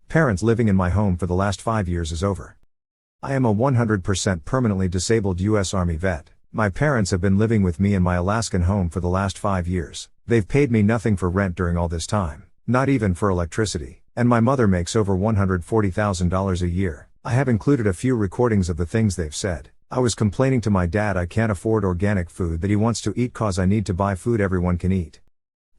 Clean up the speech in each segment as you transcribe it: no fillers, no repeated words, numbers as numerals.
Parents living in my home for the last 5 years is over. I am a 100% permanently disabled U.S. Army vet. My parents have been living with me in my Alaskan home for the last 5 years. They've paid me nothing for rent during all this time, not even for electricity, and my mother makes over $140,000 a year. I have included a few recordings of the things they've said. I was complaining to my dad I can't afford organic food that he wants to eat cause I need to buy food everyone can eat.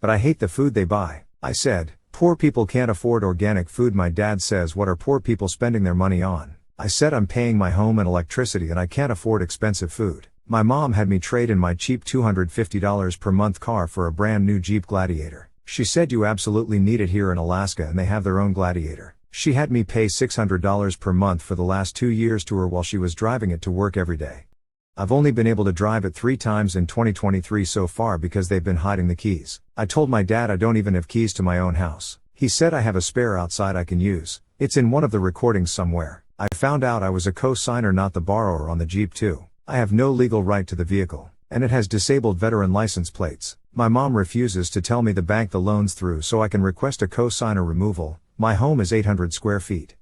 But I hate the food they buy. I said, poor people can't afford organic food. My dad says, what are poor people spending their money on? I said I'm paying my home and electricity and I can't afford expensive food. My mom had me trade in my cheap $250 per month car for a brand new Jeep Gladiator. She said you absolutely need it here in Alaska and they have their own Gladiator. She had me pay $600 per month for the last 2 years to her while she was driving it to work every day. I've only been able to drive it 3 times in 2023 so far because they've been hiding the keys. I told my dad I don't even have keys to my own house. He said I have a spare outside I can use. It's in one of the recordings somewhere. I found out I was a co-signer not the borrower on the Jeep too. I have no legal right to the vehicle, and it has disabled veteran license plates. My mom refuses to tell me the bank the loan's through so I can request a co-signer removal. My home is 800 square feet.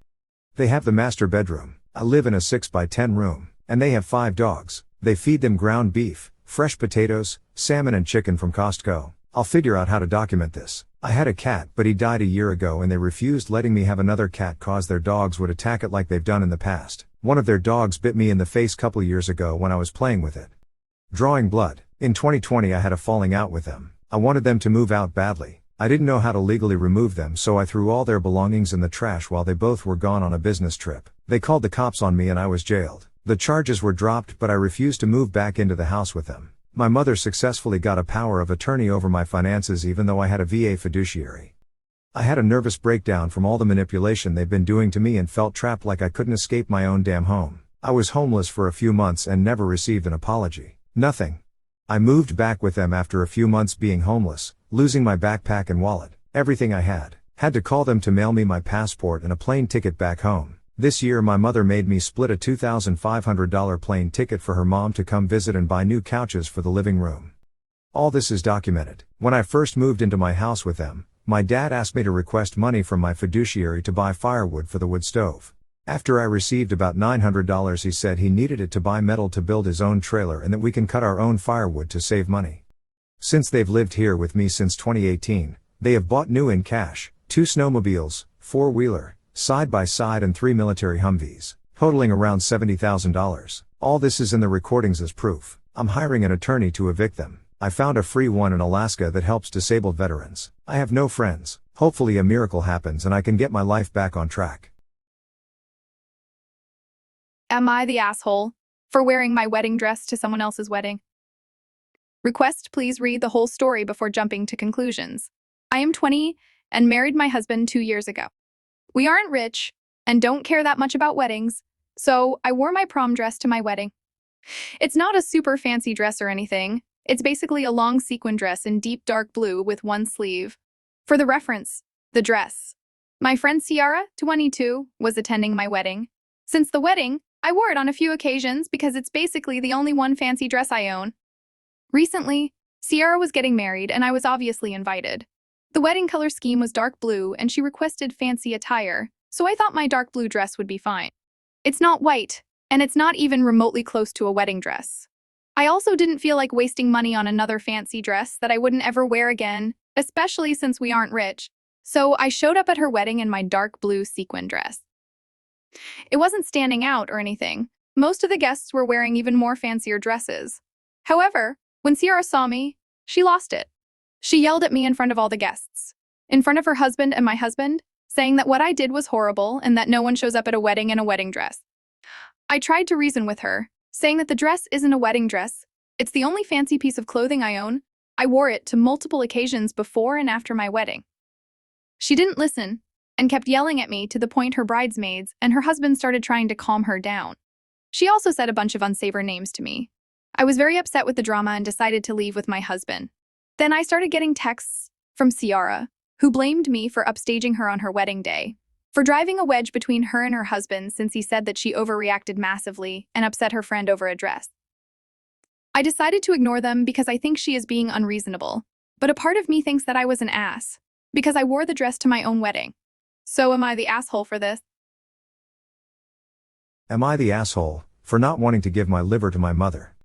They have the master bedroom. I live in a 6x10 room, and they have 5 dogs. They feed them ground beef, fresh potatoes, salmon and chicken from Costco. I'll figure out how to document this. I had a cat but he died a year ago and they refused letting me have another cat cause their dogs would attack it like they've done in the past. One of their dogs bit me in the face couple years ago when I was playing with it. Drawing blood. In 2020 I had a falling out with them. I wanted them to move out badly. I didn't know how to legally remove them so I threw all their belongings in the trash while they both were gone on a business trip. They called the cops on me and I was jailed. The charges were dropped but I refused to move back into the house with them. My mother successfully got a power of attorney over my finances even though I had a VA fiduciary. I had a nervous breakdown from all the manipulation they've been doing to me and felt trapped like I couldn't escape my own damn home. I was homeless for a few months and never received an apology. Nothing. I moved back with them after a few months being homeless, losing my backpack and wallet, everything I had. Had to call them to mail me my passport and a plane ticket back home. This year my mother made me split a $2,500 plane ticket for her mom to come visit and buy new couches for the living room. All this is documented. When I first moved into my house with them, my dad asked me to request money from my fiduciary to buy firewood for the wood stove. After I received about $900 he said he needed it to buy metal to build his own trailer and that we can cut our own firewood to save money. Since they've lived here with me since 2018, they have bought new in cash, 2 snowmobiles, 4-wheeler, side-by-side and 3 military Humvees, totaling around $70,000. All this is in the recordings as proof. I'm hiring an attorney to evict them. I found a free one in Alaska that helps disabled veterans. I have no friends. Hopefully a miracle happens and I can get my life back on track. Am I the asshole for wearing my wedding dress to someone else's wedding? Request please read the whole story before jumping to conclusions. I am 20 and married my husband 2 years ago. We aren't rich and don't care that much about weddings, so I wore my prom dress to my wedding. It's not a super fancy dress or anything. It's basically a long sequin dress in deep dark blue with one sleeve. For the reference, the dress. My friend Ciara, 22, was attending my wedding. Since the wedding, I wore it on a few occasions because it's basically the only one fancy dress I own. Recently, Ciara was getting married and I was obviously invited. The wedding color scheme was dark blue and she requested fancy attire, so I thought my dark blue dress would be fine. It's not white, and it's not even remotely close to a wedding dress. I also didn't feel like wasting money on another fancy dress that I wouldn't ever wear again, especially since we aren't rich, so I showed up at her wedding in my dark blue sequin dress. It wasn't standing out or anything. Most of the guests were wearing even more fancier dresses. However, when Ciara saw me, she lost it. She yelled at me in front of all the guests, in front of her husband and my husband, saying that what I did was horrible and that no one shows up at a wedding in a wedding dress. I tried to reason with her, saying that the dress isn't a wedding dress. It's the only fancy piece of clothing I own. I wore it to multiple occasions before and after my wedding. She didn't listen and kept yelling at me to the point her bridesmaids and her husband started trying to calm her down. She also said a bunch of unsavory names to me. I was very upset with the drama and decided to leave with my husband. Then I started getting texts from Ciara, who blamed me for upstaging her on her wedding day, for driving a wedge between her and her husband since he said that she overreacted massively and upset her friend over a dress. I decided to ignore them because I think she is being unreasonable, but a part of me thinks that I was an ass, because I wore the dress to my own wedding. So am I the asshole for this? Am I the asshole for not wanting to give my liver to my mother?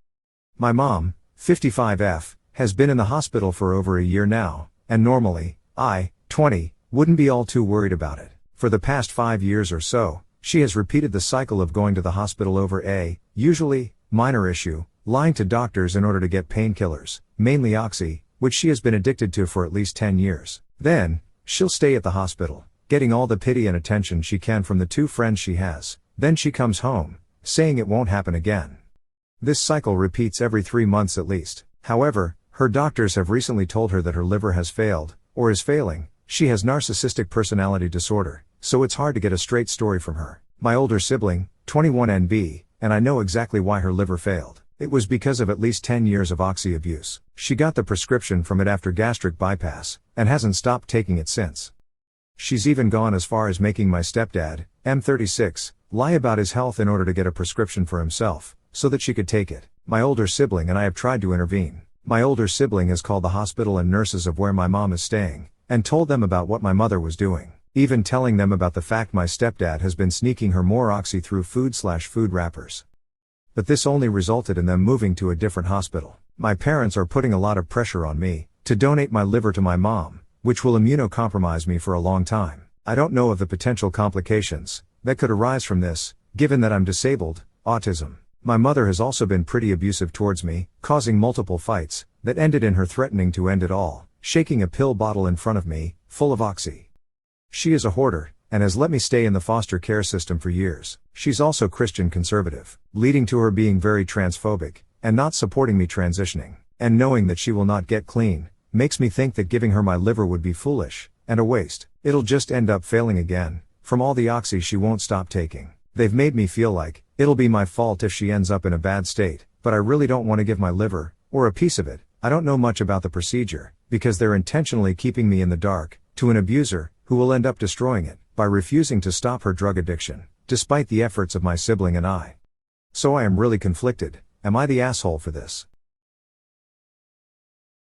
My mom, 55F, has been in the hospital for over a year now, and normally, I, 20, wouldn't be all too worried about it. For the past 5 years or so, she has repeated the cycle of going to the hospital over a, usually, minor issue, lying to doctors in order to get painkillers, mainly oxy, which she has been addicted to for at least 10 years. Then, she'll stay at the hospital, getting all the pity and attention she can from the 2 friends she has. Then she comes home, saying it won't happen again. This cycle repeats every 3 months at least. However, her doctors have recently told her that her liver has failed, or is failing. She has narcissistic personality disorder, so it's hard to get a straight story from her. My older sibling, 21NB, and I know exactly why her liver failed. It was because of at least 10 years of oxy abuse. She got the prescription from it after gastric bypass, and hasn't stopped taking it since. She's even gone as far as making my stepdad, M36, lie about his health in order to get a prescription for himself, so that she could take it. My older sibling and I have tried to intervene. My older sibling has called the hospital and nurses of where my mom is staying, and told them about what my mother was doing, even telling them about the fact my stepdad has been sneaking her more oxy through food wrappers. But this only resulted in them moving to a different hospital. My parents are putting a lot of pressure on me to donate my liver to my mom, which will immunocompromise me for a long time. I don't know of the potential complications that could arise from this, given that I'm disabled, autism. My mother has also been pretty abusive towards me, causing multiple fights that ended in her threatening to end it all, shaking a pill bottle in front of me, full of oxy. She is a hoarder, and has let me stay in the foster care system for years. She's also Christian conservative, leading to her being very transphobic, and not supporting me transitioning. And knowing that she will not get clean, makes me think that giving her my liver would be foolish, and a waste. It'll just end up failing again, from all the oxy she won't stop taking. They've made me feel like it'll be my fault if she ends up in a bad state, but I really don't want to give my liver, or a piece of it. I don't know much about the procedure, because they're intentionally keeping me in the dark, to an abuser, who will end up destroying it, by refusing to stop her drug addiction, despite the efforts of my sibling and I. So I am really conflicted. Am I the asshole for this?